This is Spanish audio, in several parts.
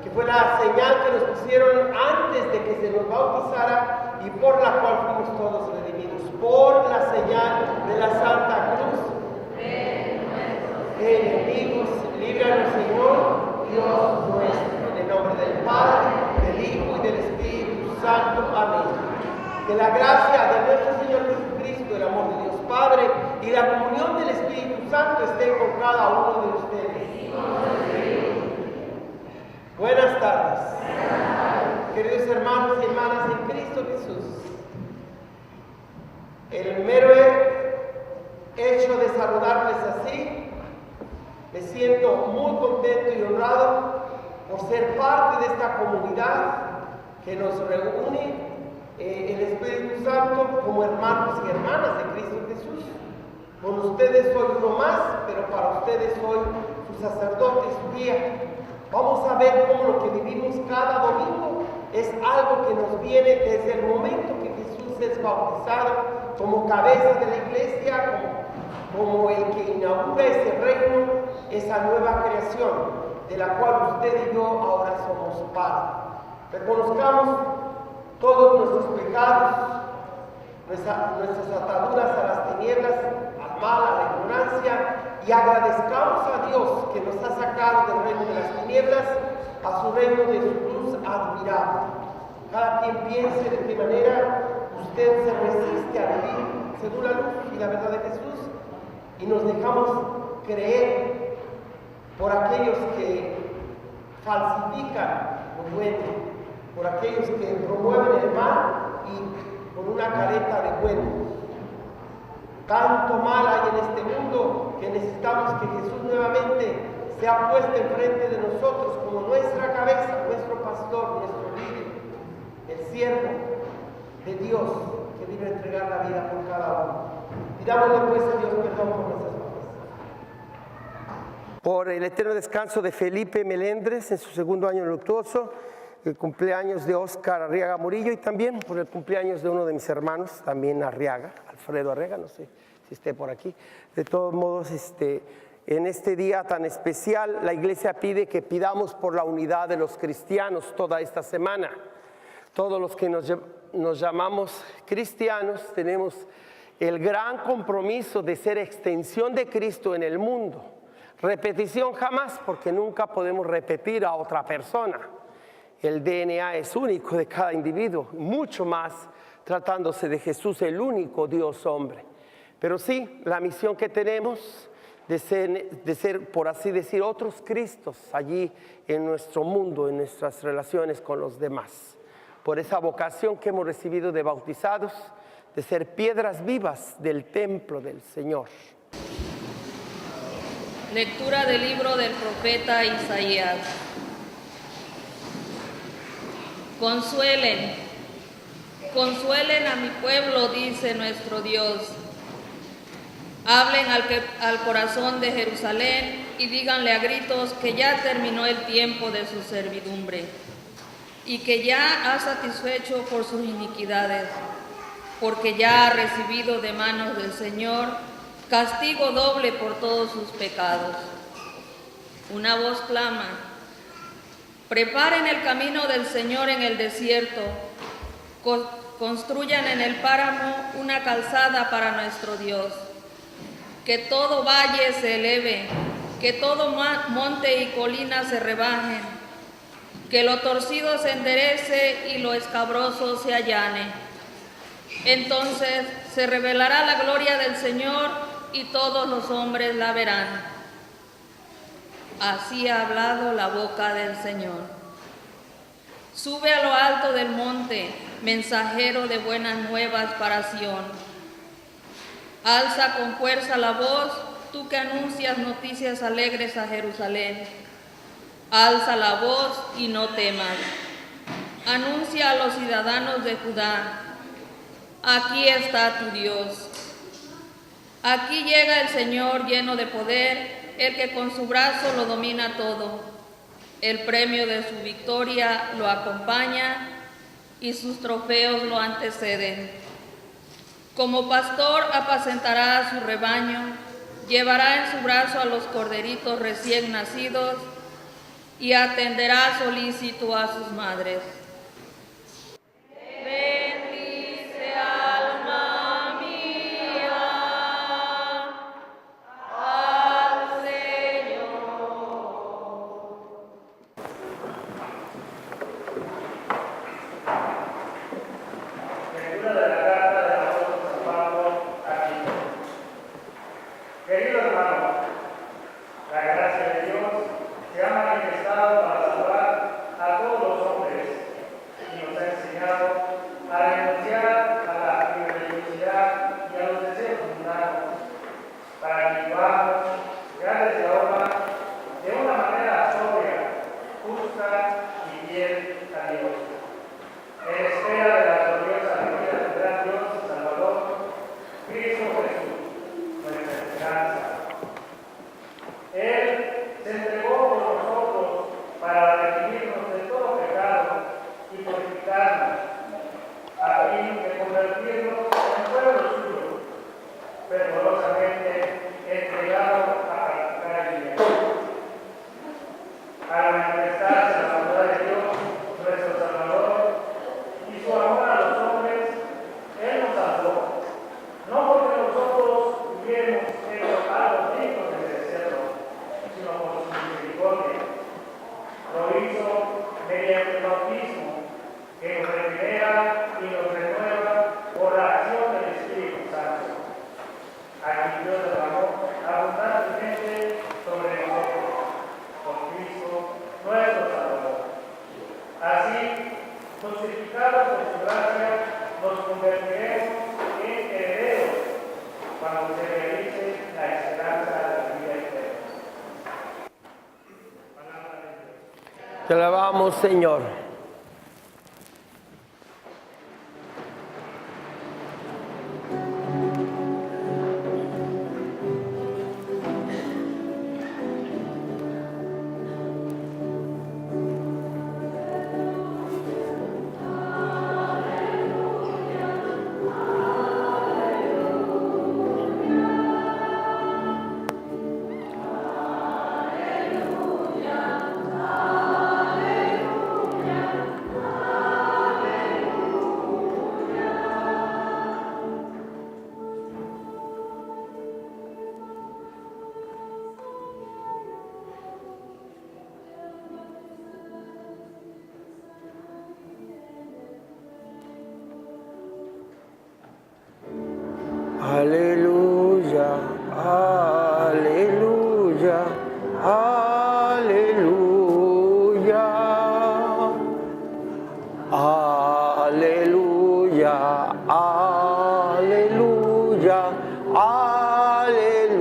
que fue la señal que nos pusieron antes de que se nos bautizara y por la cual fuimos todos redimidos. Por la señal de la Santa Cruz de enemigos, líbranos, Señor, Dios nuestro, en el nombre del Padre, del Hijo y del Espíritu Santo. Amén. Que la gracia de nuestro Señor Jesucristo, el amor de Dios Padre y la comunión del Espíritu Santo estén con cada uno de ustedes. Buenas tardes. Queridos hermanos y hermanas en Cristo Jesús. El mero hecho de saludarles así, me siento muy contento y honrado por ser parte de esta comunidad que nos reúne el Espíritu Santo como hermanos y hermanas de Cristo Jesús. Con ustedes soy uno más, pero para ustedes soy su sacerdote, su guía. Vamos a ver cómo lo que vivimos cada domingo es algo que nos viene desde el momento que Jesús es bautizado como cabeza de la iglesia, como el que inaugura ese reino, esa nueva creación de la cual usted y yo ahora somos parte. Reconozcamos todos nuestros pecados, nuestras ataduras a las tinieblas, al mal, a la ignorancia, y agradezcamos a Dios que nos ha sacado del reino de las tinieblas a su reino de su luz admirable. Cada quien piense de qué manera usted se resiste a vivir según la luz y la verdad de Jesús, y nos dejamos creer por aquellos que falsifican lo bueno, por aquellos que promueven el mal y con una careta de bueno. Tanto mal hay en este mundo que necesitamos que Jesús nuevamente sea puesto enfrente de nosotros como nuestra cabeza, nuestro pastor, nuestro líder, el siervo de Dios que vino a entregar la vida por cada uno. Pidámosle pues a Dios perdón por nuestras faltas. Por el eterno descanso de Felipe Melendres en su segundo año luctuoso, el cumpleaños de Óscar Arriaga Murillo y también por el cumpleaños de uno de mis hermanos, también Arriaga, Alfredo Arriaga, no sé si esté por aquí. De todos modos, en este día tan especial, la iglesia pide que pidamos por la unidad de los cristianos toda esta semana. Todos los que nos llamamos cristianos tenemos el gran compromiso de ser extensión de Cristo en el mundo. Repetición jamás, porque nunca podemos repetir a otra persona. El DNA es único de cada individuo, mucho más tratándose de Jesús, el único Dios hombre. Pero sí, la misión que tenemos de ser, por así decir, otros Cristos allí en nuestro mundo, en nuestras relaciones con los demás. Por esa vocación que hemos recibido de bautizados, de ser piedras vivas del templo del Señor. Lectura del libro del profeta Isaías. Consuelen a mi pueblo, dice nuestro Dios. Hablen al corazón de Jerusalén y díganle a gritos que ya terminó el tiempo de su servidumbre y que ya ha satisfecho por sus iniquidades, porque ya ha recibido de manos del Señor castigo doble por todos sus pecados. Una voz clama: preparen el camino del Señor en el desierto, construyan en el páramo una calzada para nuestro Dios. Que todo valle se eleve, que todo monte y colina se rebajen, que lo torcido se enderece y lo escabroso se allane. Entonces se revelará la gloria del Señor y todos los hombres la verán. Así ha hablado la boca del Señor. Sube a lo alto del monte, mensajero de buenas nuevas para Sión. Alza con fuerza la voz, tú que anuncias noticias alegres a Jerusalén. Alza la voz y no temas. Anuncia a los ciudadanos de Judá: aquí está tu Dios. Aquí llega el Señor lleno de poder, el que con su brazo lo domina todo. El premio de su victoria lo acompaña y sus trofeos lo anteceden. Como pastor apacentará a su rebaño, llevará en su brazo a los corderitos recién nacidos y atenderá solícito a sus madres. Bendice alma mía al Señor. Lectura de la carta del apóstol San Pablo a Tito. Querido hermano, la gracia de Dios se ha manifestado para salvar a todos los hombres y nos ha enseñado a renunciar a la irreligiosidad y a los deseos mundanos para que vivamos ya desde ahora de una manera sobria, justa y fiel a Dios, en espera de la gloriosa venida del gran Dios y Salvador, Cristo Jesús, nuestra esperanza. Él se entregó por nosotros para redimirnos de todo pecado y purificarnos, a fin de convertirnos en pueblo suyo, fervorosamente entregado a practicar el bien. Al manifestarse la bondad de Dios, nuestro Salvador, y su amor a los hombres, Él nos salvó, no porque nosotros hubiéramos hecho algo digno de merecerlo, sino por su misericordia. Lo hizo mediante el bautismo, que nos regenera y nos renueva por la acción del Espíritu Santo, a quien Dios derramó abundantemente sobre nosotros, por Cristo nuestro Salvador. Así, justificados por su gracia, nos convertiremos en herederos cuando se realice la esperanza de la vida eterna. Palabra de Dios. Te alabamos, Señor. Aleluya, aleluya, aleluya, aleluya, aleluya, aleluya.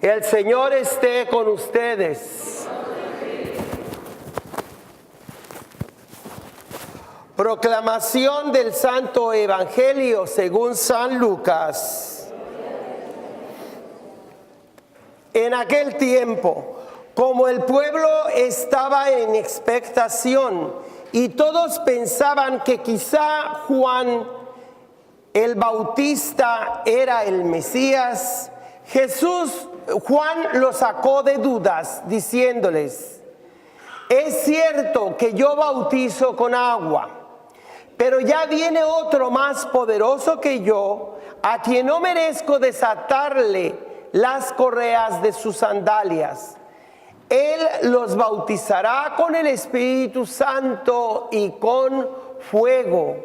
El Señor esté con ustedes. Proclamación del Santo Evangelio según San Lucas. En aquel tiempo, como el pueblo estaba en expectación y todos pensaban que quizá Juan el Bautista era el Mesías, Juan los sacó de dudas diciéndoles: es cierto que yo bautizo con agua, pero ya viene otro más poderoso que yo, a quien no merezco desatarle las correas de sus sandalias. Él los bautizará con el Espíritu Santo y con fuego.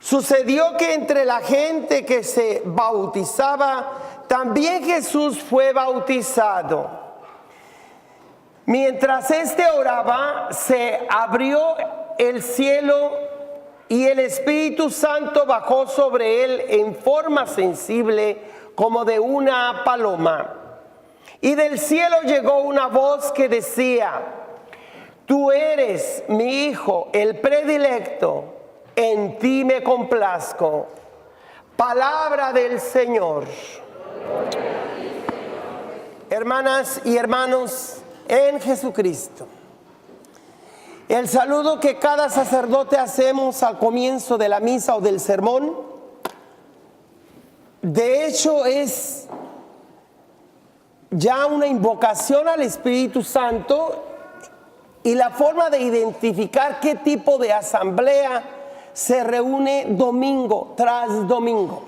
Sucedió que entre la gente que se bautizaba, también Jesús fue bautizado. Mientras éste oraba, se abrió el cielo y el Espíritu Santo bajó sobre él en forma sensible como de una paloma. Y del cielo llegó una voz que decía: tú eres mi Hijo, el predilecto, en ti me complazco. Palabra del Señor. Hermanas y hermanos en Jesucristo, el saludo que cada sacerdote hacemos al comienzo de la misa o del sermón, de hecho es ya una invocación al Espíritu Santo y la forma de identificar qué tipo de asamblea se reúne domingo tras domingo.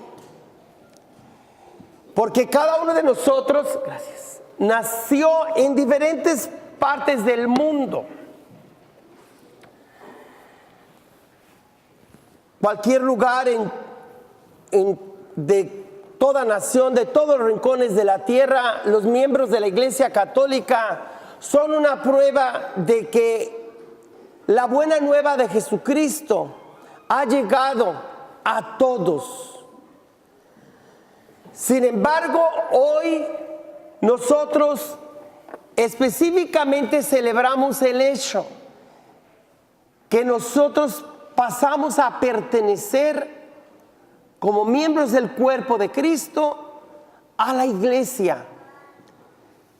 Porque cada uno de nosotros, gracias, nació en diferentes partes del mundo. Cualquier lugar de toda nación, de todos los rincones de la tierra, los miembros de la Iglesia Católica son una prueba de que la buena nueva de Jesucristo ha llegado a todos. Sin embargo, hoy nosotros específicamente celebramos el hecho que nosotros pasamos a pertenecer como miembros del cuerpo de Cristo a la iglesia.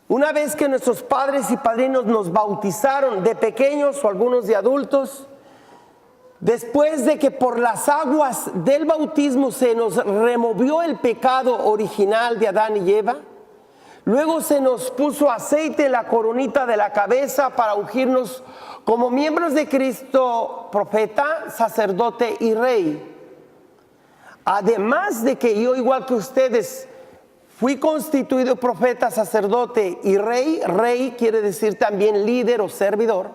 Una vez que nuestros padres y padrinos nos bautizaron de pequeños o algunos de adultos, después de que por las aguas del bautismo se nos removió el pecado original de Adán y Eva, luego se nos puso aceite en la coronita de la cabeza para ungirnos como miembros de Cristo, profeta, sacerdote y rey. Además de que yo, igual que ustedes, fui constituido profeta, sacerdote y rey. Rey quiere decir también líder o servidor.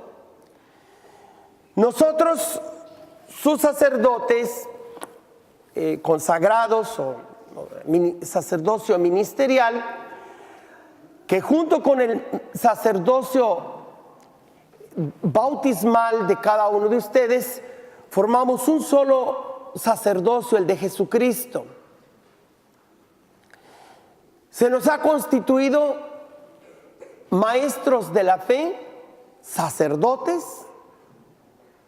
Nosotros, sus sacerdotes consagrados o sacerdocio ministerial, que junto con el sacerdocio bautismal de cada uno de ustedes, formamos un solo sacerdocio, el de Jesucristo. Se nos ha constituido maestros de la fe, sacerdotes,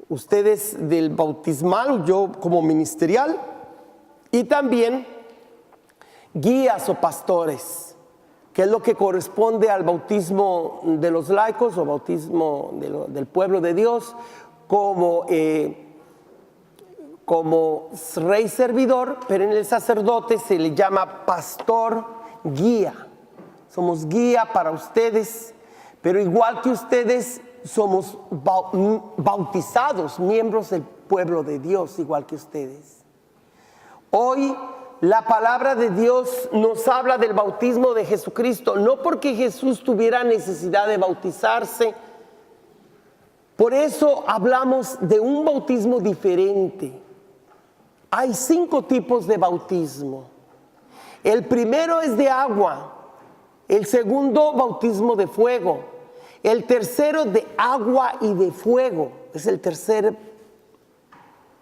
ustedes del bautismal, yo como ministerial, y también guías o pastores, que es lo que corresponde al bautismo de los laicos o bautismo del pueblo de Dios, como rey servidor, pero en el sacerdote se le llama pastor guía. Somos guía para ustedes, pero igual que ustedes somos bautizados, miembros del pueblo de Dios, igual que ustedes. Hoy la palabra de Dios nos habla del bautismo de Jesucristo, no porque Jesús tuviera necesidad de bautizarse. Por eso hablamos de un bautismo diferente. Hay 5 tipos de bautismo. El primero es de agua, el segundo bautismo de fuego, el tercero de agua y de fuego, es el tercer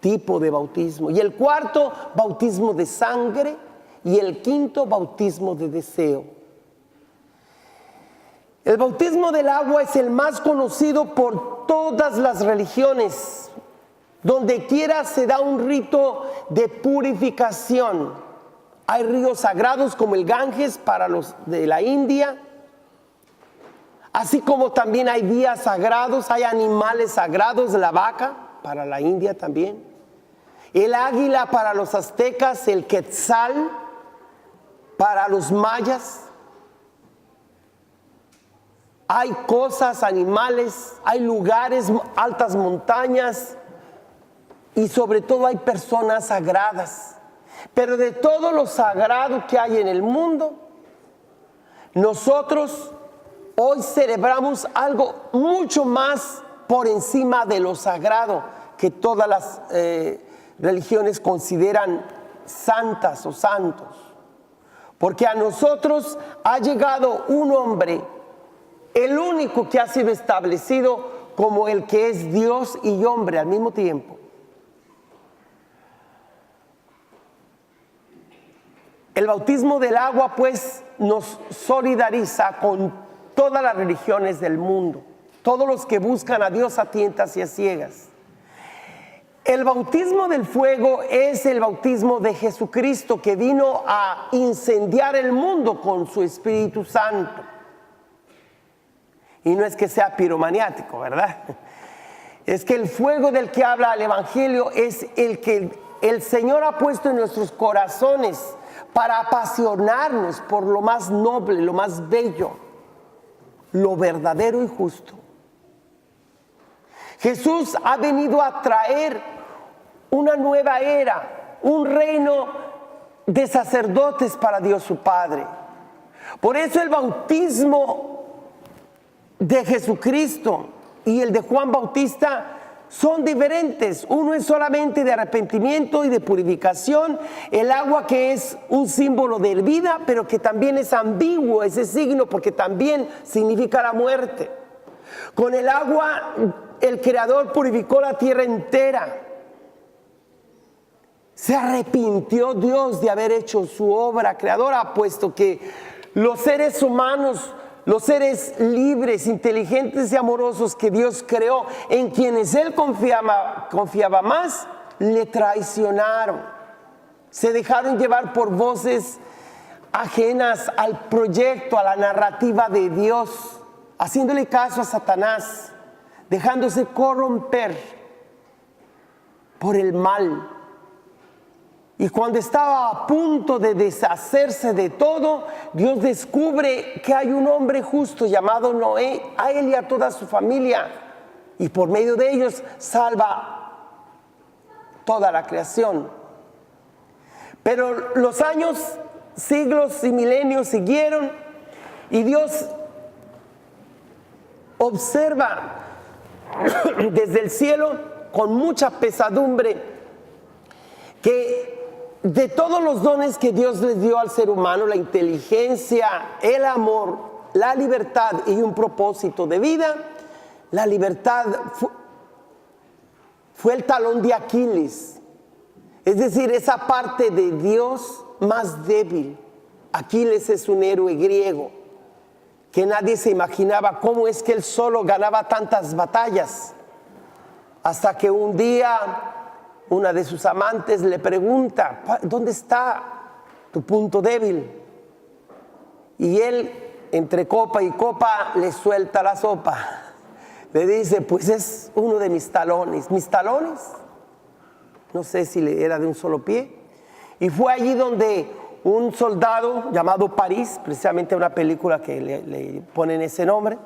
tipo de bautismo, y el cuarto bautismo de sangre y el quinto bautismo de deseo. El bautismo del agua es el más conocido por todas las religiones. Donde quiera se da un rito de purificación. Hay ríos sagrados como el Ganges para los de la India, así como también hay días sagrados, hay animales sagrados, la vaca para la India también, el águila para los aztecas, el quetzal para los mayas. Hay cosas, animales, hay lugares, altas montañas, y sobre todo hay personas sagradas. Pero de todo lo sagrado que hay en el mundo, nosotros hoy celebramos algo mucho más por encima de lo sagrado que todas las religiones consideran santas o santos. Porque a nosotros ha llegado un hombre, el único que ha sido establecido como el que es Dios y hombre al mismo tiempo. El bautismo del agua, pues, nos solidariza con todas las religiones del mundo, todos los que buscan a Dios a tientas y a ciegas. El bautismo del fuego es el bautismo de Jesucristo, que vino a incendiar el mundo con su Espíritu Santo. Y no es que sea piromaniático, ¿verdad? Es que el fuego del que habla el Evangelio es el que el Señor ha puesto en nuestros corazones para apasionarnos por lo más noble, lo más bello, lo verdadero y justo. Jesús ha venido a traer una nueva era, un reino de sacerdotes para Dios su Padre. Por eso el bautismo de Jesucristo y el de Juan Bautista son diferentes. Uno es solamente de arrepentimiento y de purificación, el agua que es un símbolo de vida, pero que también es ambiguo ese signo porque también significa la muerte. Con el agua el Creador purificó la tierra entera. Se arrepintió Dios de haber hecho su obra creadora, puesto que los seres humanos, los seres libres, inteligentes y amorosos que Dios creó, en quienes Él confiaba más, le traicionaron. Se dejaron llevar por voces ajenas al proyecto, a la narrativa de Dios, haciéndole caso a Satanás, dejándose corromper por el mal. Y cuando estaba a punto de deshacerse de todo, Dios descubre que hay un hombre justo llamado Noé, a él y a toda su familia, y por medio de ellos salva toda la creación. Pero los años, siglos y milenios siguieron, y Dios observa desde el cielo con mucha pesadumbre que de todos los dones que Dios les dio al ser humano, la inteligencia, el amor, la libertad y un propósito de vida, la libertad fue el talón de Aquiles. Es decir, esa parte de Dios más débil. Aquiles es un héroe griego que nadie se imaginaba cómo es que él solo ganaba tantas batallas. Hasta que un día una de sus amantes le pregunta: ¿dónde está tu punto débil? Y él, entre copa y copa, le suelta la sopa. Le dice: pues es uno de mis talones. ¿Mis talones? No sé si era de un solo pie. Y fue allí donde un soldado llamado París, precisamente una película que le ponen ese nombre,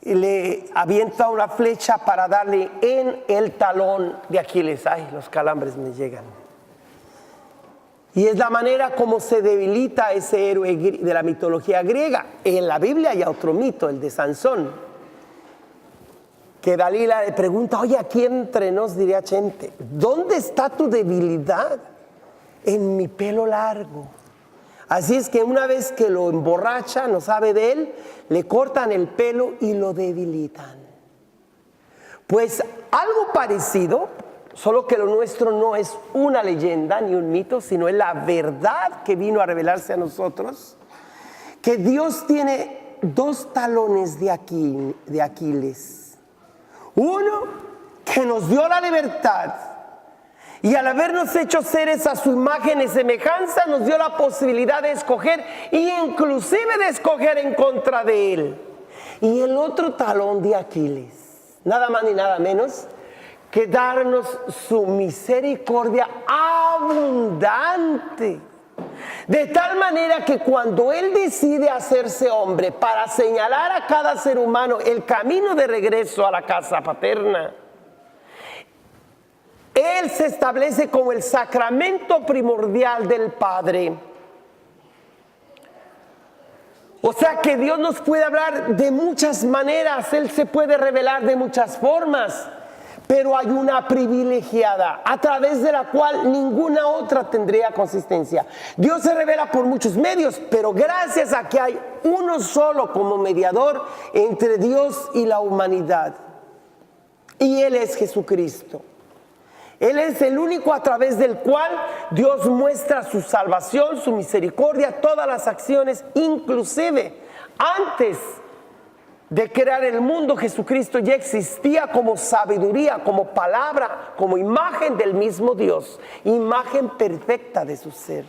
le avienta una flecha para darle en el talón de Aquiles. Ay, los calambres me llegan. Y es la manera como se debilita ese héroe de la mitología griega. En la Biblia hay otro mito, el de Sansón, que Dalila le pregunta: oye, aquí entre nos, diría Chente, ¿dónde está tu debilidad? En mi pelo largo. Así es que una vez que lo emborracha, no sabe de él, le cortan el pelo y lo debilitan. Pues algo parecido, solo que lo nuestro no es una leyenda ni un mito, sino es la verdad que vino a revelarse a nosotros, que Dios tiene dos talones de Aquiles. Uno que nos dio la libertad, y al habernos hecho seres a su imagen y semejanza, nos dio la posibilidad de escoger, e inclusive de escoger en contra de él. Y el otro talón de Aquiles, nada más ni nada menos que darnos su misericordia abundante. De tal manera que cuando Él decide hacerse hombre para señalar a cada ser humano el camino de regreso a la casa paterna, Él se establece como el sacramento primordial del Padre. O sea que Dios nos puede hablar de muchas maneras, Él se puede revelar de muchas formas, pero hay una privilegiada a través de la cual ninguna otra tendría consistencia. Dios se revela por muchos medios, pero gracias a que hay uno solo como mediador entre Dios y la humanidad. Y Él es Jesucristo. Él es el único a través del cual Dios muestra su salvación, su misericordia, todas las acciones, inclusive antes de crear el mundo, Jesucristo ya existía como sabiduría, como palabra, como imagen del mismo Dios, imagen perfecta de su ser.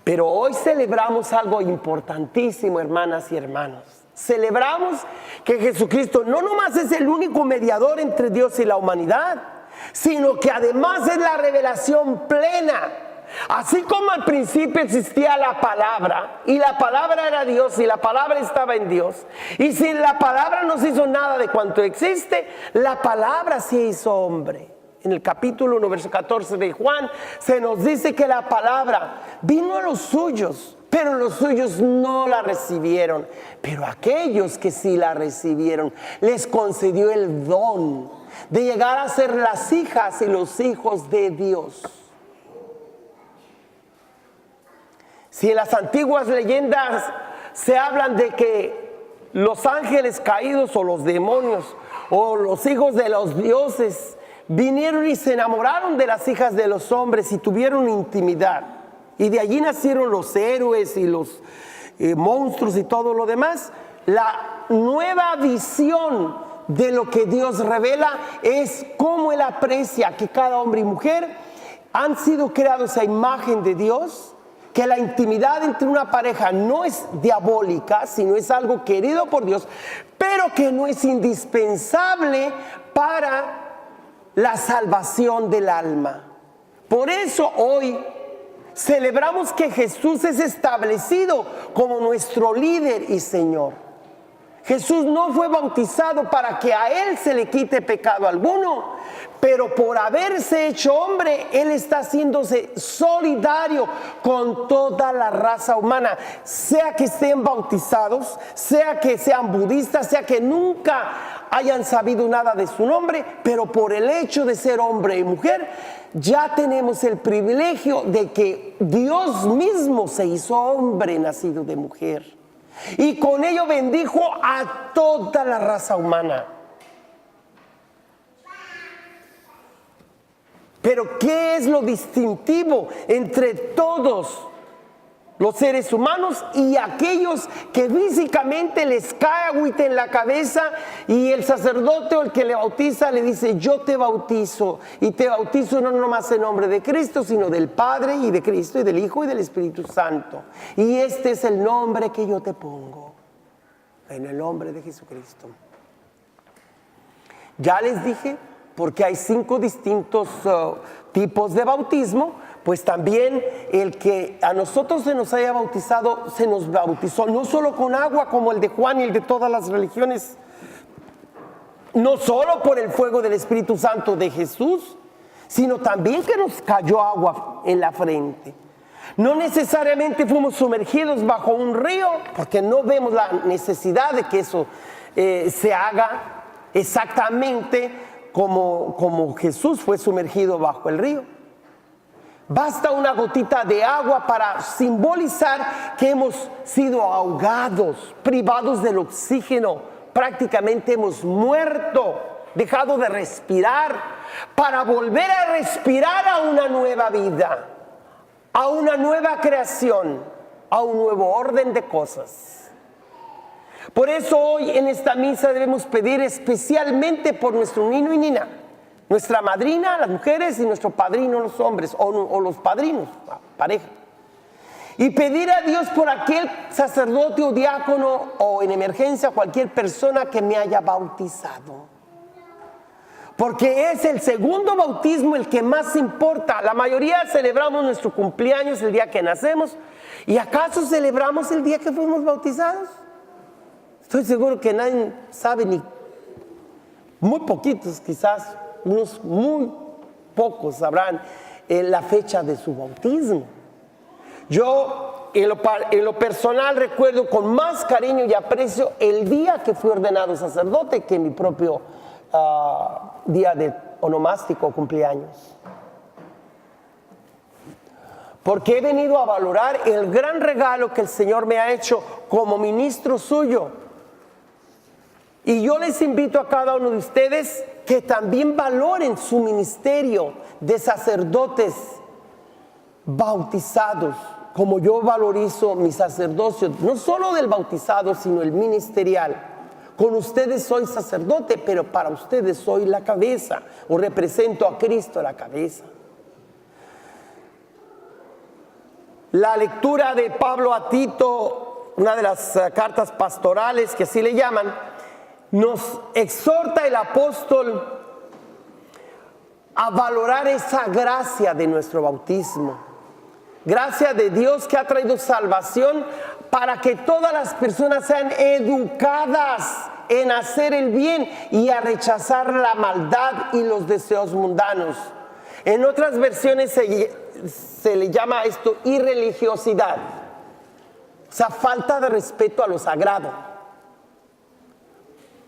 Pero hoy celebramos algo importantísimo, hermanas y hermanos. Celebramos que Jesucristo no nomás es el único mediador entre Dios y la humanidad, sino que además es la revelación plena Así como al principio existía la palabra, y la palabra era Dios, y la palabra estaba en Dios, y si la palabra no se hizo nada de cuanto existe, la palabra se hizo hombre. En el capítulo 1, verso 14 de Juan, se nos dice que la palabra vino a los suyos, pero los suyos no la recibieron. Pero aquellos que sí la recibieron, les concedió el don de llegar a ser las hijas y los hijos de Dios. Si en las antiguas leyendas se hablan de que los ángeles caídos o los demonios o los hijos de los dioses vinieron y se enamoraron de las hijas de los hombres y tuvieron intimidad, y de allí nacieron los héroes y los monstruos y todo lo demás, la nueva visión de lo que Dios revela es cómo Él aprecia que cada hombre y mujer han sido creados a imagen de Dios, que la intimidad entre una pareja no es diabólica, sino es algo querido por Dios, pero que no es indispensable para la salvación del alma. Por eso hoy celebramos que Jesús es establecido como nuestro líder y Señor. Jesús no fue bautizado para que a Él se le quite pecado alguno, pero por haberse hecho hombre, Él está haciéndose solidario con toda la raza humana, sea que estén bautizados, sea que sean budistas, sea que nunca hayan sabido nada de su nombre, pero por el hecho de ser hombre y mujer, ya tenemos el privilegio de que Dios mismo se hizo hombre nacido de mujer. Y con ello bendijo a toda la raza humana. Pero ¿qué es lo distintivo entre todos los seres humanos y aquellos que físicamente les cae agüita en la cabeza y el sacerdote o el que le bautiza le dice: yo te bautizo, y te bautizo no nomás en nombre de Cristo, sino del Padre y de Cristo y del Hijo y del Espíritu Santo, y este es el nombre que yo te pongo, en el nombre de Jesucristo? Ya les dije, porque hay 5 distintos tipos de bautismo, pues también el que a nosotros se nos haya bautizado, se nos bautizó no solo con agua como el de Juan y el de todas las religiones, no solo por el fuego del Espíritu Santo de Jesús, sino también que nos cayó agua en la frente. No necesariamente fuimos sumergidos bajo un río, porque no vemos la necesidad de que eso se haga exactamente como Jesús fue sumergido bajo el río. Basta una gotita de agua para simbolizar que hemos sido ahogados, privados del oxígeno, prácticamente hemos muerto, dejado de respirar, para volver a respirar a una nueva vida, a una nueva creación, a un nuevo orden de cosas. Por eso hoy en esta misa debemos pedir especialmente por nuestro niño y niña, nuestra madrina, las mujeres, y nuestro padrino, los hombres, o los padrinos, la pareja. Y pedir a Dios por aquel sacerdote o diácono, o en emergencia cualquier persona que me haya bautizado. Porque es el segundo bautismo el que más importa. La mayoría celebramos nuestro cumpleaños el día que nacemos. ¿Y acaso celebramos el día que fuimos bautizados? Estoy seguro que nadie sabe, ni muy poquitos quizás, unos muy pocos sabrán la fecha de su bautismo. Yo en lo personal recuerdo con más cariño y aprecio el día que fui ordenado sacerdote que mi propio día de onomástico o cumpleaños. Porque he venido a valorar el gran regalo que el Señor me ha hecho como ministro suyo. Y yo les invito a cada uno de ustedes que también valoren su ministerio de sacerdotes bautizados, como yo valorizo mi sacerdocio, no solo del bautizado, sino el ministerial. Con ustedes soy sacerdote, pero para ustedes soy la cabeza, o represento a Cristo la cabeza. La lectura de Pablo a Tito, una de las cartas pastorales que así le llaman, nos exhorta el apóstol a valorar esa gracia de nuestro bautismo, gracia de Dios que ha traído salvación para que todas las personas sean educadas en hacer el bien y a rechazar la maldad y los deseos mundanos. En otras versiones se le llama esto irreligiosidad, o sea, falta de respeto a lo sagrado.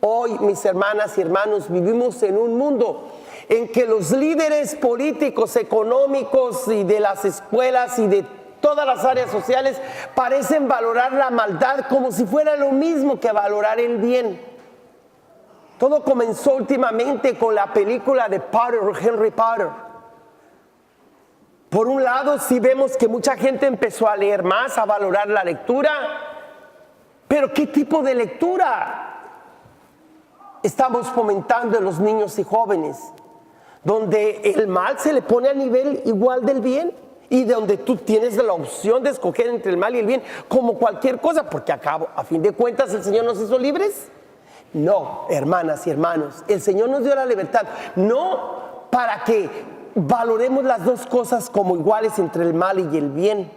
Hoy, mis hermanas y hermanos, vivimos en un mundo en que los líderes políticos, económicos y de las escuelas y de todas las áreas sociales parecen valorar la maldad como si fuera lo mismo que valorar el bien. Todo comenzó últimamente con la película de Potter, Henry Potter. Por un lado, sí vemos que mucha gente empezó a leer más, a valorar la lectura, pero ¿qué tipo de lectura estamos fomentando en los niños y jóvenes? Donde el mal se le pone a nivel igual del bien y donde tú tienes la opción de escoger entre el mal y el bien como cualquier cosa, porque a fin de cuentas el Señor nos hizo libres. No, hermanas y hermanos, el Señor nos dio la libertad, no para que valoremos las dos cosas como iguales entre el mal y el bien.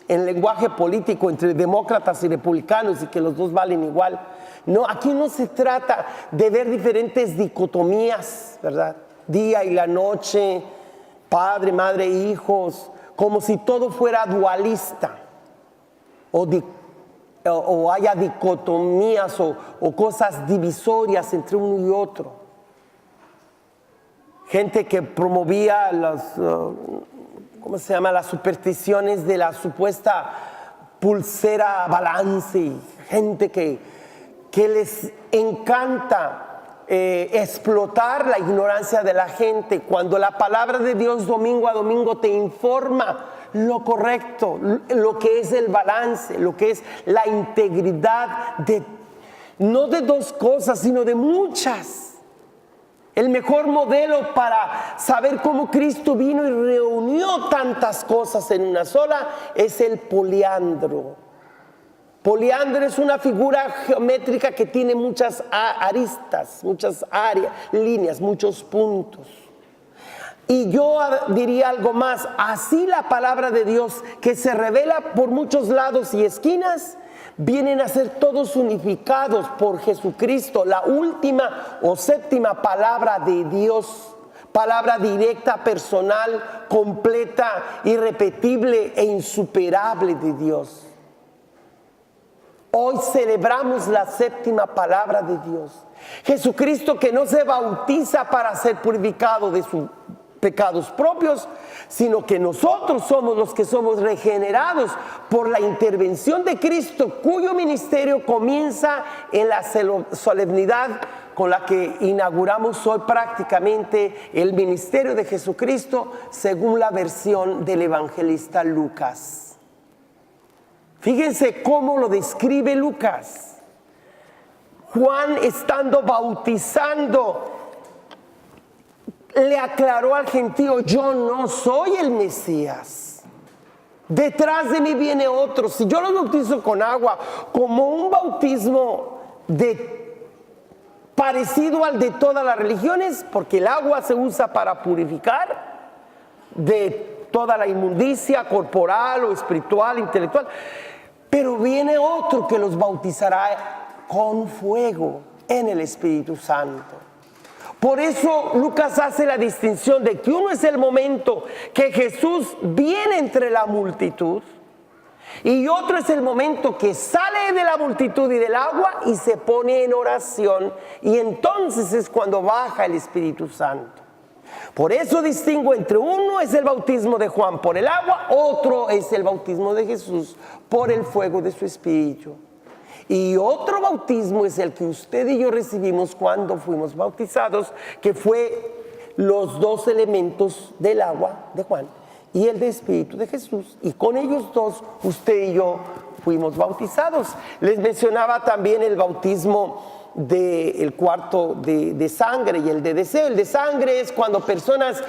En lenguaje político entre demócratas y republicanos y que los dos valen igual. No, aquí no se trata de ver diferentes dicotomías, ¿verdad? Día y la noche, padre, madre, hijos, como si todo fuera dualista o haya dicotomías o cosas divisorias entre uno y otro. Gente que promovía las supersticiones de la supuesta pulsera balance, gente que les encanta explotar la ignorancia de la gente, cuando la palabra de Dios domingo a domingo te informa lo correcto, lo que es el balance, lo que es la integridad no de dos cosas, sino de muchas. El mejor modelo para saber cómo Cristo vino y reunió tantas cosas en una sola es el poliandro. Poliandro es una figura geométrica que tiene muchas aristas, muchas áreas, líneas, muchos puntos. Y yo diría algo más, así la palabra de Dios que se revela por muchos lados y esquinas, vienen a ser todos unificados por Jesucristo, la última o séptima palabra de Dios, palabra directa, personal, completa, irrepetible e insuperable de Dios. Hoy celebramos la séptima palabra de Dios. Jesucristo que no se bautiza para ser purificado de sus pecados propios, sino que nosotros somos los que somos regenerados por la intervención de Cristo, cuyo ministerio comienza en la solemnidad con la que inauguramos hoy prácticamente el ministerio de Jesucristo según la versión del evangelista Lucas. Fíjense cómo lo describe Lucas. Juan, estando bautizando, le aclaró al gentío: yo no soy el Mesías, detrás de mí viene otro. Si yo los bautizo con agua, como un bautismo parecido al de todas las religiones, porque el agua se usa para purificar de toda la inmundicia corporal o espiritual, intelectual, pero viene otro que los bautizará con fuego en el Espíritu Santo. Por eso Lucas hace la distinción de que uno es el momento que Jesús viene entre la multitud y otro es el momento que sale de la multitud y del agua y se pone en oración, y entonces es cuando baja el Espíritu Santo. Por eso distingo entre uno es el bautismo de Juan por el agua, otro es el bautismo de Jesús por el fuego de su Espíritu. Y otro bautismo es el que usted y yo recibimos cuando fuimos bautizados, que fue los dos elementos del agua de Juan y el de Espíritu de Jesús. Y con ellos dos, usted y yo fuimos bautizados. Les mencionaba también el bautismo del cuarto de sangre y el de deseo. El de sangre es cuando personas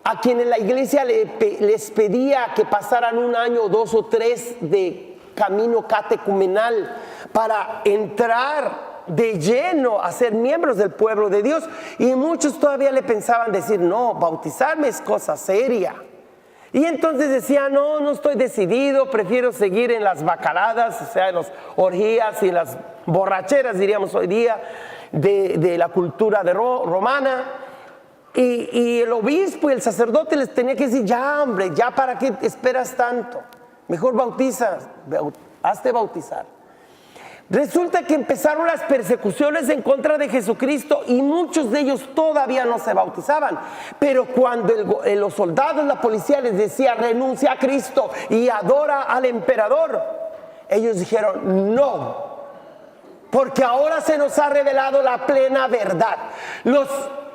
a quienes la iglesia les pedía que pasaran un año, 2 o 3 de camino catecumenal para entrar de lleno a ser miembros del pueblo de Dios, y muchos todavía le pensaban decir: no, bautizarme es cosa seria. Y entonces decía, no estoy decidido, prefiero seguir en las bacaladas, o sea, en las orgías y las borracheras, diríamos hoy día, de la cultura romana. Y el obispo y el sacerdote les tenía que decir, ya hombre, ya para qué esperas tanto, mejor bautiza, hazte bautizar. Resulta que empezaron las persecuciones en contra de Jesucristo y muchos de ellos todavía no se bautizaban. Pero cuando los soldados, la policía les decía, renuncia a Cristo y adora al emperador, ellos dijeron, no, porque ahora se nos ha revelado la plena verdad. Los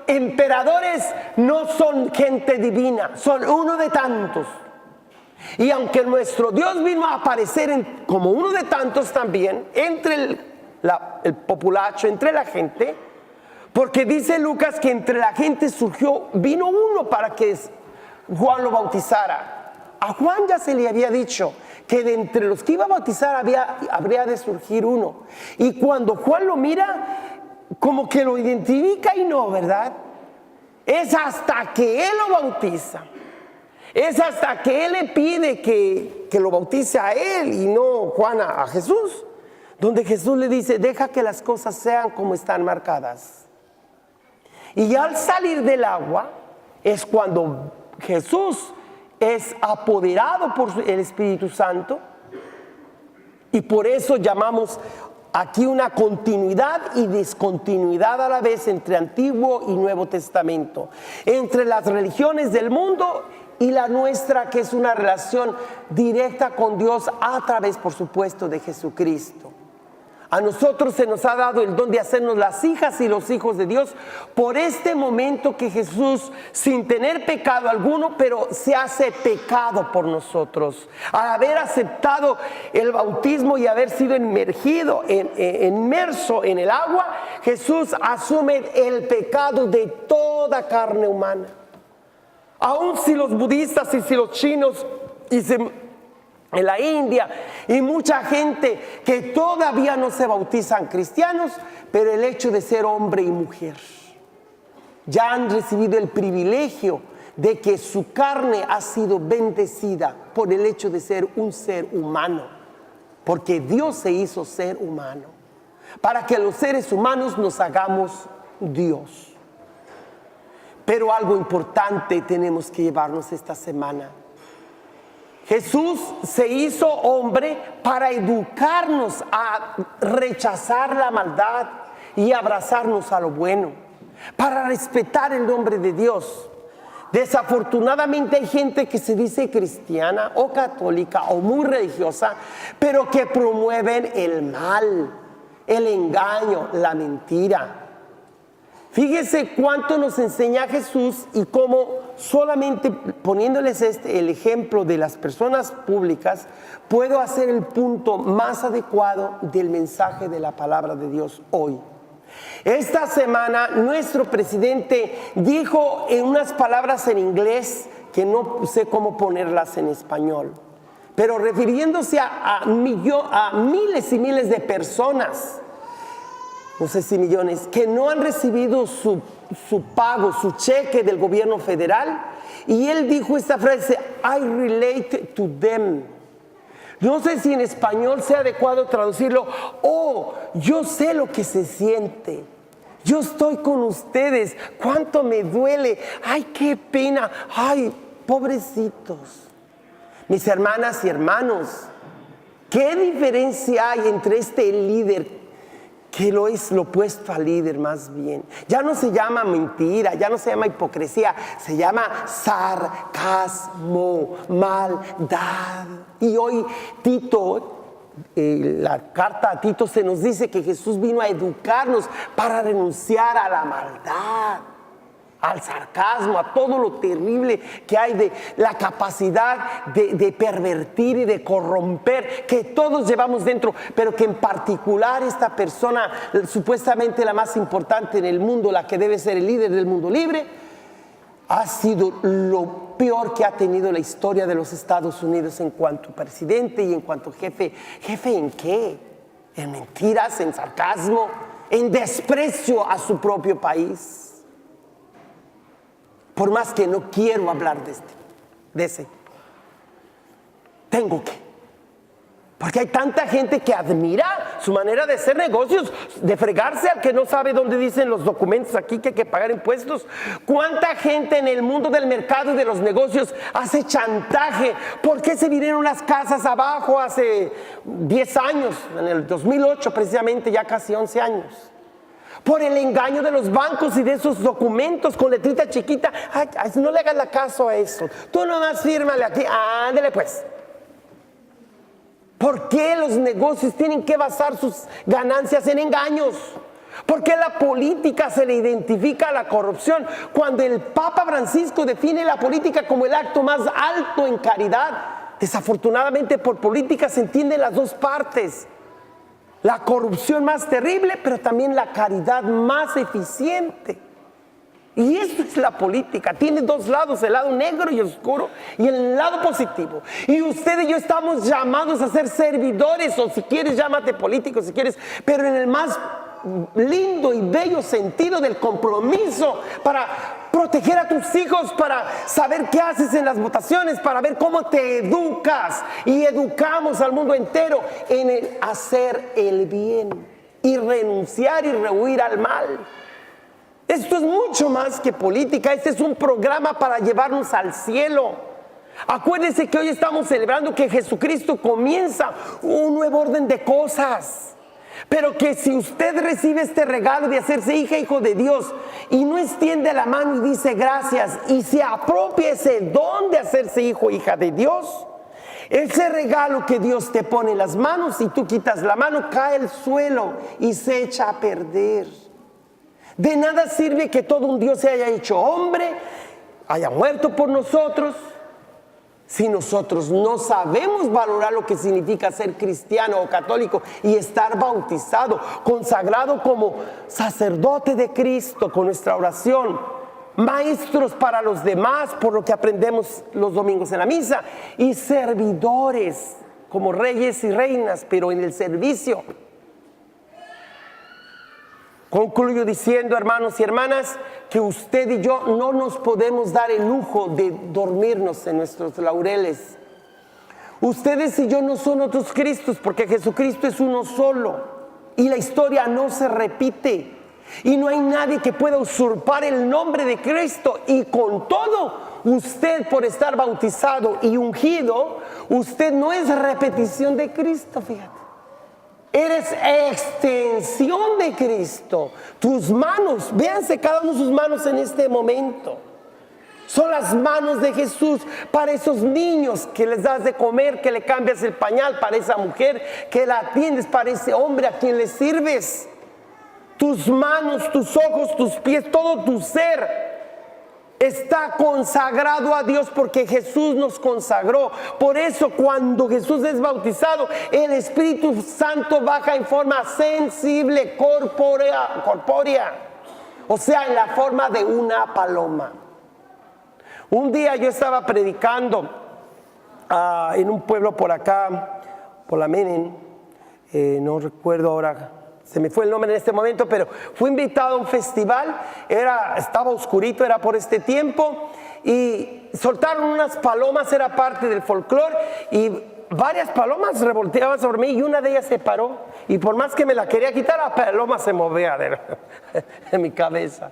emperadores no son gente divina, son uno de tantos. Y aunque nuestro Dios vino a aparecer como uno de tantos también, entre el populacho, entre la gente, porque dice Lucas que entre la gente vino uno para que Juan lo bautizara. A Juan ya se le había dicho que de entre los que iba a bautizar habría de surgir uno. Y cuando Juan lo mira, como que lo identifica y no, ¿verdad? Es hasta que él lo bautiza. Es hasta que él le pide que lo bautice a él y no Juan a Jesús, donde Jesús le dice, deja que las cosas sean como están marcadas. Y al salir del agua es cuando Jesús es apoderado por el Espíritu Santo, y por eso llamamos aquí una continuidad y discontinuidad a la vez entre Antiguo y Nuevo Testamento, entre las religiones del mundo y la nuestra, que es una relación directa con Dios a través, por supuesto, de Jesucristo. A nosotros se nos ha dado el don de hacernos las hijas y los hijos de Dios por este momento que Jesús, sin tener pecado alguno, pero se hace pecado por nosotros. Al haber aceptado el bautismo y haber sido inmerso en el agua, Jesús asume el pecado de toda carne humana. Aun si los budistas y si los chinos en la India y mucha gente que todavía no se bautizan cristianos, pero el hecho de ser hombre y mujer, ya han recibido el privilegio de que su carne ha sido bendecida por el hecho de ser un ser humano, porque Dios se hizo ser humano, para que los seres humanos nos hagamos Dios. Pero algo importante tenemos que llevarnos esta semana. Jesús se hizo hombre para educarnos a rechazar la maldad y abrazarnos a lo bueno, para respetar el nombre de Dios. Desafortunadamente hay gente que se dice cristiana o católica o muy religiosa, pero que promueven el mal, el engaño, la mentira. Fíjese cuánto nos enseña Jesús y cómo solamente poniéndoles el ejemplo de las personas públicas, puedo hacer el punto más adecuado del mensaje de la palabra de Dios hoy. Esta semana nuestro presidente dijo en unas palabras en inglés que no sé cómo ponerlas en español, pero refiriéndose a miles y miles de personas, no sé si millones, que no han recibido su pago, su cheque del gobierno federal. Y él dijo esta frase, I relate to them. No sé si en español sea adecuado traducirlo, yo sé lo que se siente. Yo estoy con ustedes, cuánto me duele, ay, qué pena, ay, pobrecitos. Mis hermanas y hermanos, ¿qué diferencia hay entre este líder que lo es lo opuesto al líder más bien? Ya no se llama mentira, ya no se llama hipocresía, se llama sarcasmo, maldad. Y hoy Tito, la carta a Tito se nos dice que Jesús vino a educarnos para renunciar a la maldad, al sarcasmo, a todo lo terrible que hay de la capacidad de pervertir y de corromper que todos llevamos dentro, pero que en particular esta persona, supuestamente la más importante en el mundo, la que debe ser el líder del mundo libre, ha sido lo peor que ha tenido la historia de los Estados Unidos en cuanto a presidente y en cuanto a jefe. ¿Jefe en qué? ¿En mentiras, en sarcasmo, en desprecio a su propio país? Por más que no quiero hablar de ese. tengo que. Porque hay tanta gente que admira su manera de hacer negocios, de fregarse al que no sabe dónde dicen los documentos aquí que hay que pagar impuestos. ¿Cuánta gente en el mundo del mercado y de los negocios hace chantaje? ¿Por qué se vinieron las casas abajo hace 10 años? En el 2008 precisamente, ya casi 11 años. Por el engaño de los bancos y de esos documentos con letrita chiquita. Ay, no le hagas la caso a eso. Tú nomás fírmale aquí. Ándale pues. ¿Por qué los negocios tienen que basar sus ganancias en engaños? ¿Por qué la política se le identifica a la corrupción cuando el Papa Francisco define la política como el acto más alto en caridad? Desafortunadamente por política se entienden las dos partes. La corrupción más terrible, pero también la caridad más eficiente. Y eso es la política, tiene dos lados, el lado negro y oscuro y el lado positivo. Y usted y yo estamos llamados a ser servidores, o si quieres llámate político, si quieres, pero en el más lindo y bello sentido del compromiso para proteger a tus hijos, para saber qué haces en las votaciones, para ver cómo te educas y educamos al mundo entero en el hacer el bien y renunciar y rehuir al mal. Esto es mucho más que política, este es un programa para llevarnos al cielo. Acuérdense que hoy estamos celebrando que Jesucristo comienza un nuevo orden de cosas. Pero que si usted recibe este regalo de hacerse hija, hijo de Dios, y no extiende la mano y dice gracias, y se apropia ese don de hacerse hijo, hija de Dios, ese regalo que Dios te pone en las manos y tú quitas la mano, cae al suelo y se echa a perder. De nada sirve que todo un Dios se haya hecho hombre, haya muerto por nosotros, si nosotros no sabemos valorar lo que significa ser cristiano o católico y estar bautizado, consagrado como sacerdote de Cristo con nuestra oración, maestros para los demás por lo que aprendemos los domingos en la misa, y servidores como reyes y reinas, pero en el servicio. Concluyo diciendo, hermanos y hermanas, que usted y yo no nos podemos dar el lujo de dormirnos en nuestros laureles. Ustedes y yo no son otros Cristos, porque Jesucristo es uno solo y la historia no se repite. Y no hay nadie que pueda usurpar el nombre de Cristo. Y con todo, usted por estar bautizado y ungido, usted no es repetición de Cristo, fíjate. Eres extensión de Cristo. Tus manos, véanse cada uno de sus manos en este momento. Son las manos de Jesús para esos niños que les das de comer, que le cambias el pañal, para esa mujer que la atiendes, para ese hombre a quien le sirves. Tus manos, tus ojos, tus pies, todo tu ser está consagrado a Dios porque Jesús nos consagró. Por eso cuando Jesús es bautizado, el Espíritu Santo baja en forma sensible, corpórea, o sea, en la forma de una paloma. Un día yo estaba predicando en un pueblo por acá, por la Menen, no recuerdo ahora, se me fue el nombre en este momento, pero fui invitado a un festival, estaba oscurito, era por este tiempo, y soltaron unas palomas, era parte del folclore, y varias palomas revolteaban sobre mí, y una de ellas se paró, y por más que me la quería quitar, la paloma se movía en mi cabeza.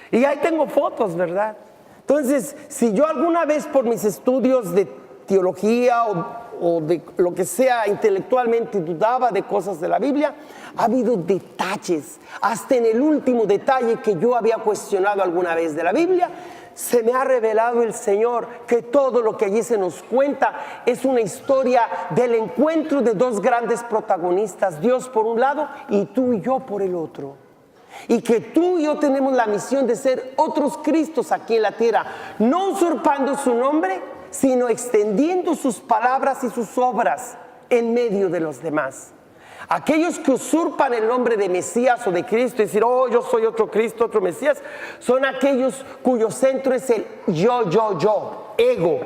Y ahí tengo fotos, ¿verdad? Entonces, si yo alguna vez por mis estudios de teología o de lo que sea intelectualmente dudaba de cosas de la Biblia, ha habido detalles, hasta en el último detalle que yo había cuestionado alguna vez de la Biblia, se me ha revelado el Señor que todo lo que allí se nos cuenta es una historia del encuentro de dos grandes protagonistas, Dios por un lado y tú y yo por el otro. Y que tú y yo tenemos la misión de ser otros Cristos aquí en la tierra, no usurpando su nombre, sino extendiendo sus palabras y sus obras en medio de los demás. Aquellos que usurpan el nombre de Mesías o de Cristo y decir, oh, yo soy otro Cristo, otro Mesías, son aquellos cuyo centro es el yo, ego.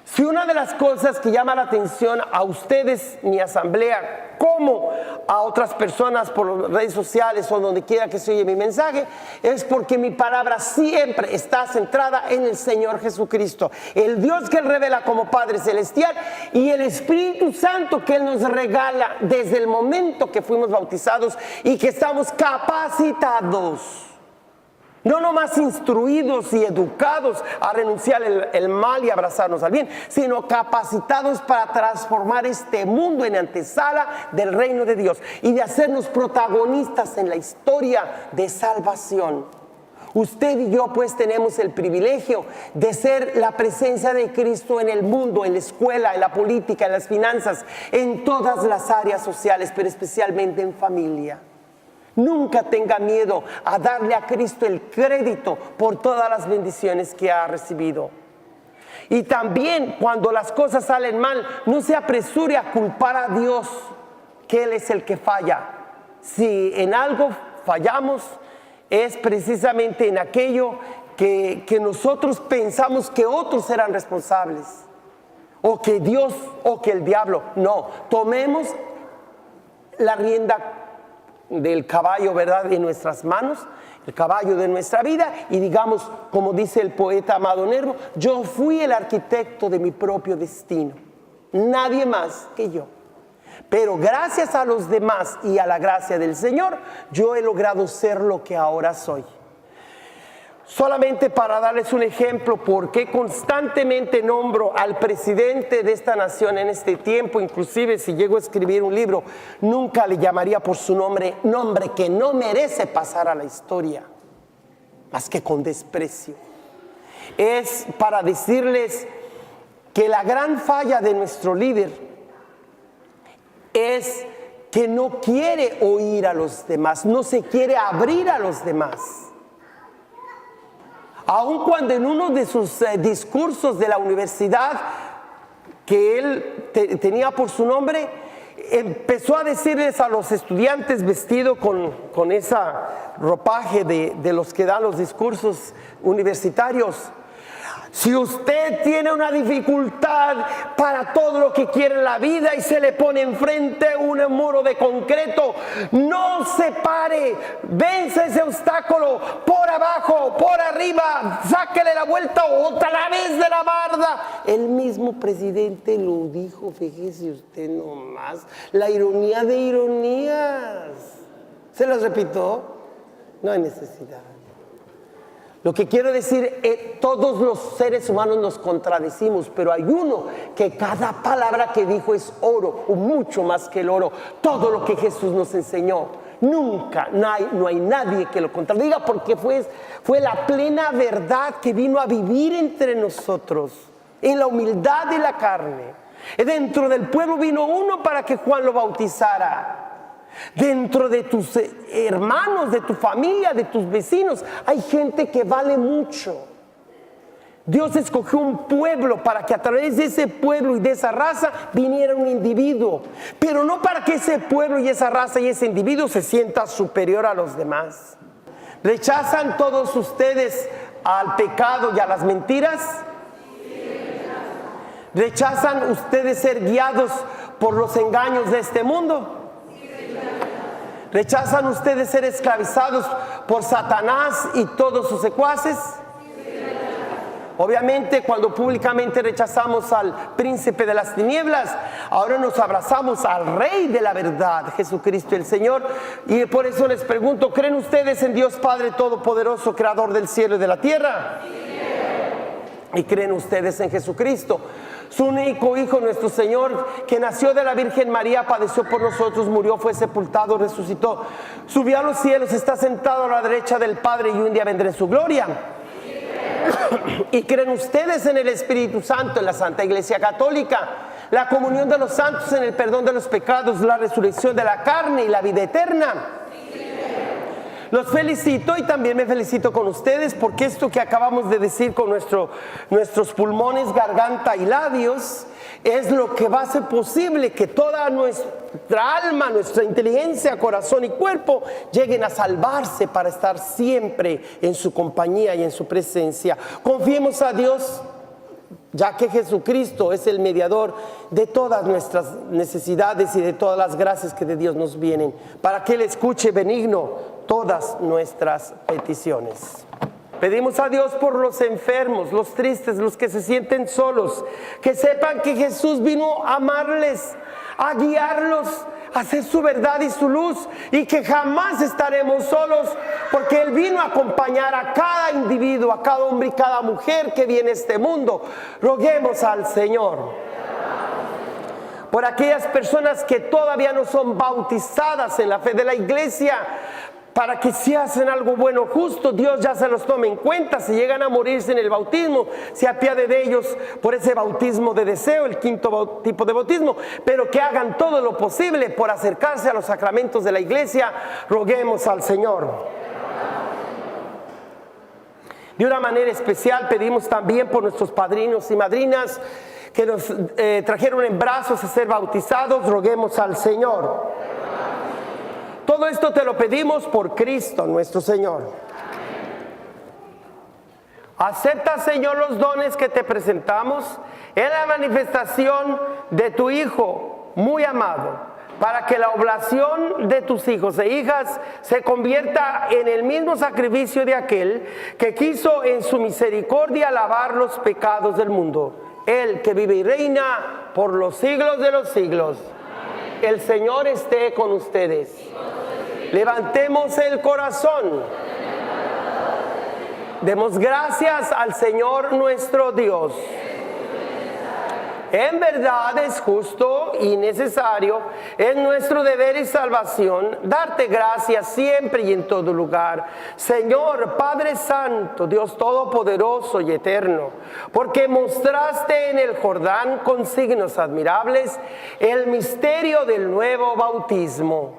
Si una de las cosas que llama la atención a ustedes, mi asamblea, como a otras personas por las redes sociales o donde quiera que se oye mi mensaje, es porque mi palabra siempre está centrada en el Señor Jesucristo, el Dios que Él revela como Padre Celestial y el Espíritu Santo que Él nos regala desde el momento que fuimos bautizados y que estamos capacitados. No nomás instruidos y educados a renunciar el mal y abrazarnos al bien, sino capacitados para transformar este mundo en antesala del reino de Dios y de hacernos protagonistas en la historia de salvación. Usted y yo pues tenemos el privilegio de ser la presencia de Cristo en el mundo, en la escuela, en la política, en las finanzas, en todas las áreas sociales, pero especialmente en familia. Nunca tenga miedo a darle a Cristo el crédito por todas las bendiciones que ha recibido. Y también cuando las cosas salen mal, no se apresure a culpar a Dios, que Él es el que falla. Si en algo fallamos, es precisamente en aquello que nosotros pensamos que otros eran responsables, o que Dios o que el diablo. No, tomemos la rienda del caballo, ¿verdad?, en nuestras manos, el caballo de nuestra vida, y digamos, como dice el poeta Amado Nervo, yo fui el arquitecto de mi propio destino, nadie más que yo. Pero gracias a los demás y a la gracia del Señor, yo he logrado ser lo que ahora soy. Solamente para darles un ejemplo, porque constantemente nombro al presidente de esta nación en este tiempo, inclusive si llego a escribir un libro, nunca le llamaría por su nombre que no merece pasar a la historia, más que con desprecio. Es para decirles que la gran falla de nuestro líder es que no quiere oír a los demás, no se quiere abrir a los demás. Aun cuando en uno de sus discursos de la universidad, que él tenía por su nombre, empezó a decirles a los estudiantes vestido con esa ropaje de los que dan los discursos universitarios: si usted tiene una dificultad para todo lo que quiere en la vida y se le pone enfrente un muro de concreto, no se pare, vence ese obstáculo por abajo, por arriba, sáquele la vuelta otra vez de la barda. El mismo presidente lo dijo, fíjese usted nomás, la ironía de ironías. ¿Se las repito? No hay necesidad. Lo que quiero decir es, todos los seres humanos nos contradecimos, pero hay uno que cada palabra que dijo es oro, o mucho más que el oro. Todo lo que Jesús nos enseñó, nunca, no hay nadie que lo contradiga, porque fue la plena verdad que vino a vivir entre nosotros, en la humildad de la carne. Dentro del pueblo vino uno para que Juan lo bautizara. Dentro de tus hermanos, de tu familia, de tus vecinos, hay gente que vale mucho. Dios escogió un pueblo para que a través de ese pueblo y de esa raza viniera un individuo, pero no para que ese pueblo y esa raza y ese individuo se sienta superior a los demás. ¿Rechazan todos ustedes al pecado y a las mentiras? ¿Rechazan ustedes ser guiados por los engaños de este mundo? ¿Rechazan ustedes ser esclavizados por Satanás y todos sus secuaces? Obviamente, cuando públicamente rechazamos al príncipe de las tinieblas, ahora nos abrazamos al Rey de la verdad, Jesucristo el Señor. Y por eso les pregunto, ¿creen ustedes en Dios Padre Todopoderoso, Creador del cielo y de la tierra? ¿Y creen ustedes en Jesucristo, su único Hijo, nuestro Señor, que nació de la Virgen María, padeció por nosotros, murió, fue sepultado, resucitó, subió a los cielos, está sentado a la derecha del Padre y un día vendrá en su gloria? ¿Y creen ustedes en el Espíritu Santo, en la Santa Iglesia Católica, la comunión de los santos, en el perdón de los pecados, la resurrección de la carne y la vida eterna? Los felicito y también me felicito con ustedes, porque esto que acabamos de decir con nuestros pulmones, garganta y labios es lo que va a hacer posible que toda nuestra alma, nuestra inteligencia, corazón y cuerpo lleguen a salvarse para estar siempre en su compañía y en su presencia. Confiemos a Dios ya que Jesucristo es el mediador de todas nuestras necesidades y de todas las gracias que de Dios nos vienen, para que Él escuche benigno todas nuestras peticiones. Pedimos a Dios por los enfermos, los tristes, los que se sienten solos, que sepan que Jesús vino a amarles, a guiarlos, a hacer su verdad y su luz, y que jamás estaremos solos, porque Él vino a acompañar a cada individuo, a cada hombre y cada mujer que viene a este mundo. Roguemos al Señor por aquellas personas que todavía no son bautizadas en la fe de la iglesia, para que si hacen algo bueno, justo, Dios ya se los tome en cuenta. Si llegan a morirse en el bautismo, se apiade de ellos por ese bautismo de deseo, el quinto tipo de bautismo, pero que hagan todo lo posible por acercarse a los sacramentos de la iglesia. Roguemos al Señor. De una manera especial pedimos también por nuestros padrinos y madrinas que nos trajeron en brazos a ser bautizados. Roguemos al Señor. Todo esto te lo pedimos por Cristo nuestro Señor. Acepta, Señor, los dones que te presentamos en la manifestación de tu Hijo muy amado, para que la oblación de tus hijos e hijas se convierta en el mismo sacrificio de aquel que quiso en su misericordia lavar los pecados del mundo. Él que vive y reina por los siglos de los siglos. El Señor esté con ustedes. Levantemos el corazón. Demos gracias al Señor nuestro Dios. En verdad es justo y necesario, es nuestro deber y salvación, darte gracias siempre y en todo lugar, Señor Padre Santo, Dios Todopoderoso y Eterno, porque mostraste en el Jordán con signos admirables el misterio del nuevo bautismo,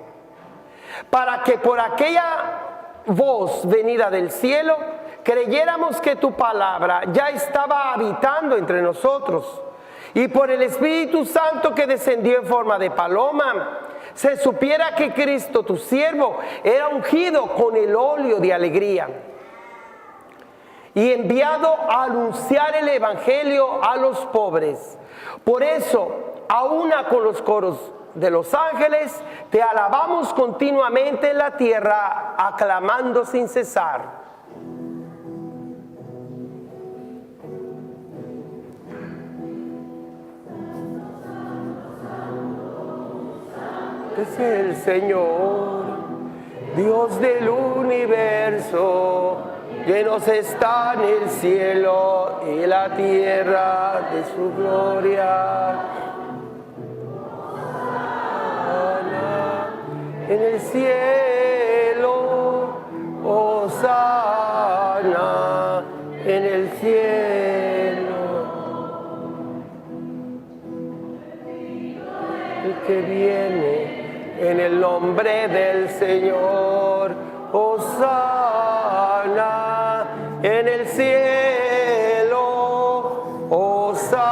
para que por aquella voz venida del cielo creyéramos que tu palabra ya estaba habitando entre nosotros, y por el Espíritu Santo que descendió en forma de paloma, se supiera que Cristo, tu siervo, era ungido con el óleo de alegría y enviado a anunciar el Evangelio a los pobres. Por eso, aúna con los coros de los ángeles, te alabamos continuamente en la tierra, aclamando sin cesar. Es el Señor, Dios del universo, llenos están el cielo y la tierra de su gloria. En el cielo, hosana, en el cielo. El que viene en el nombre del Señor, hosana, en el cielo, hosana.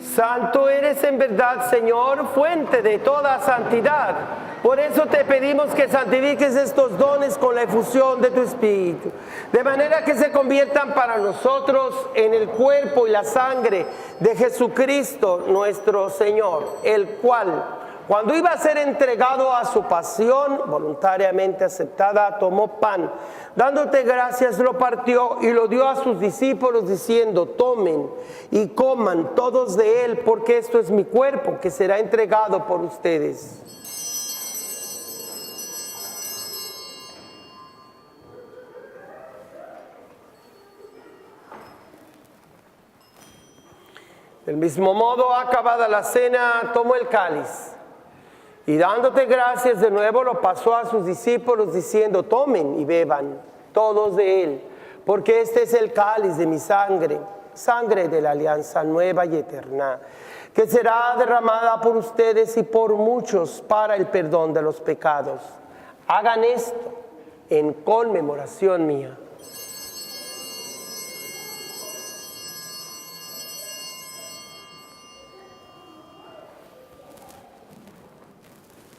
Santo eres en verdad, Señor, fuente de toda santidad. Por eso te pedimos que santifiques estos dones con la efusión de tu Espíritu, de manera que se conviertan para nosotros en el cuerpo y la sangre de Jesucristo nuestro Señor, el cual, cuando iba a ser entregado a su pasión voluntariamente aceptada, tomó pan, dándote gracias, lo partió y lo dio a sus discípulos, diciendo: tomen y coman todos de él, porque esto es mi cuerpo que será entregado por ustedes. Del mismo modo, acabada la cena, tomó el cáliz y dándote gracias de nuevo lo pasó a sus discípulos diciendo: tomen y beban todos de él, porque este es el cáliz de mi sangre, sangre de la alianza nueva y eterna, que será derramada por ustedes y por muchos para el perdón de los pecados. Hagan esto en conmemoración mía.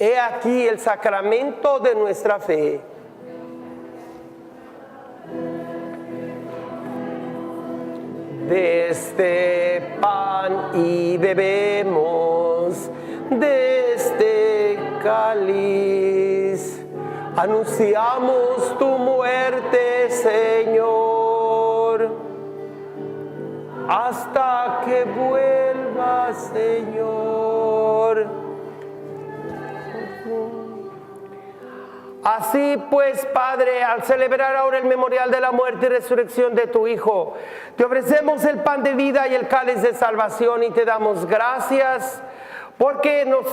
He aquí el sacramento de nuestra fe. este pan y bebemos de este cáliz. Anunciamos tu muerte, Señor, hasta que vuelva, Señor. Así pues, Padre, al celebrar ahora el memorial de la muerte y resurrección de tu Hijo, te ofrecemos el pan de vida y el cáliz de salvación y te damos gracias porque nos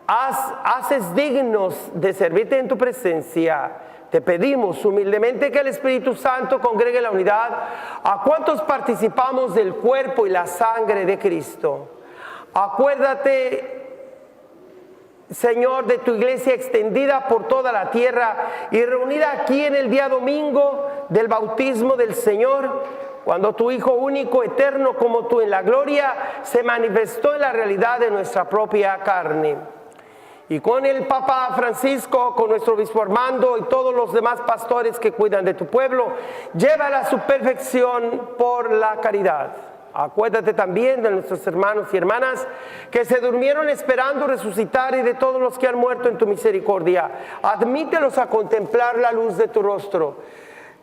haces dignos de servirte en tu presencia. Te pedimos humildemente que el Espíritu Santo congregue la unidad a cuantos participamos del cuerpo y la sangre de Cristo. Acuérdate, Señor, de tu iglesia extendida por toda la tierra y reunida aquí en el día domingo del bautismo del Señor, cuando tu Hijo único, eterno como tú en la gloria, se manifestó en la realidad de nuestra propia carne. Y con el Papa Francisco, con nuestro obispo Armando y todos los demás pastores que cuidan de tu pueblo, llévala a su perfección por la caridad. Acuérdate también de nuestros hermanos y hermanas que se durmieron esperando resucitar y de todos los que han muerto en tu misericordia. Admítelos a contemplar la luz de tu rostro.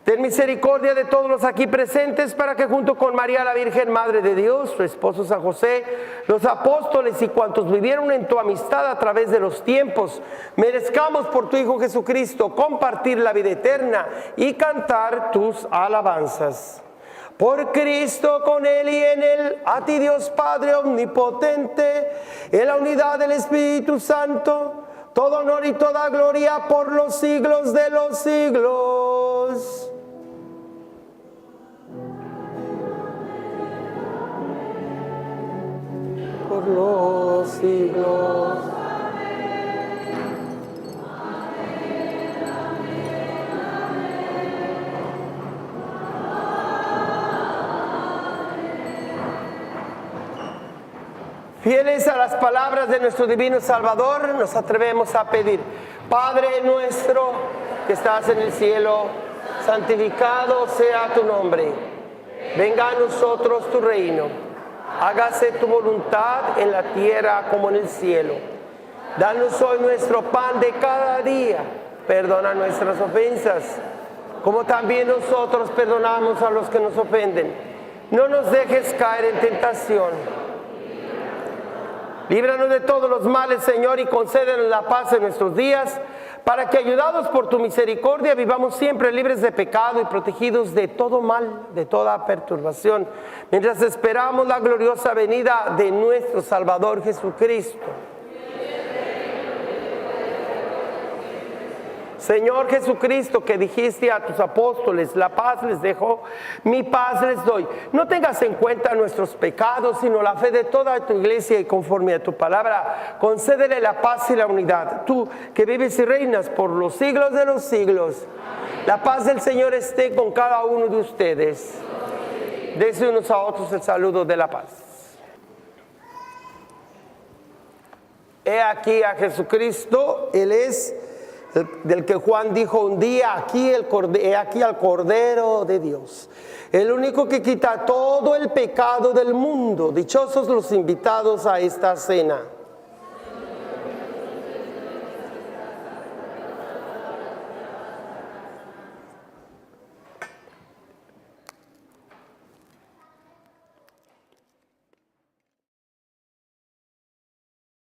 Ten misericordia de todos los aquí presentes para que junto con María la Virgen, Madre de Dios, su esposo San José, los apóstoles y cuantos vivieron en tu amistad a través de los tiempos, merezcamos por tu Hijo Jesucristo compartir la vida eterna y cantar tus alabanzas. Por Cristo, con Él y en Él, a ti Dios Padre omnipotente, en la unidad del Espíritu Santo, todo honor y toda gloria por los siglos de los siglos. Por los siglos. Fieles a las palabras de nuestro divino Salvador, nos atrevemos a pedir: Padre nuestro que estás en el cielo, santificado sea tu nombre. Venga a nosotros tu reino. Hágase tu voluntad en la tierra como en el cielo. Danos hoy nuestro pan de cada día. Perdona nuestras ofensas, como también nosotros perdonamos a los que nos ofenden. No nos dejes caer en tentación. Líbranos de todos los males, Señor, y concédenos la paz en nuestros días, para que, ayudados por tu misericordia, vivamos siempre libres de pecado y protegidos de todo mal, de toda perturbación, mientras esperamos la gloriosa venida de nuestro Salvador Jesucristo. Señor Jesucristo, que dijiste a tus apóstoles: la paz les dejo, mi paz les doy. No tengas en cuenta nuestros pecados, sino la fe de toda tu iglesia, y conforme a tu palabra, concédele la paz y la unidad. Tú que vives y reinas por los siglos de los siglos. La paz del Señor esté con cada uno de ustedes. Dense unos a otros el saludo de la paz. He aquí a Jesucristo, Él es del que Juan dijo un día: he aquí al Cordero de Dios, el único que quita todo el pecado del mundo. Dichosos los invitados a esta cena.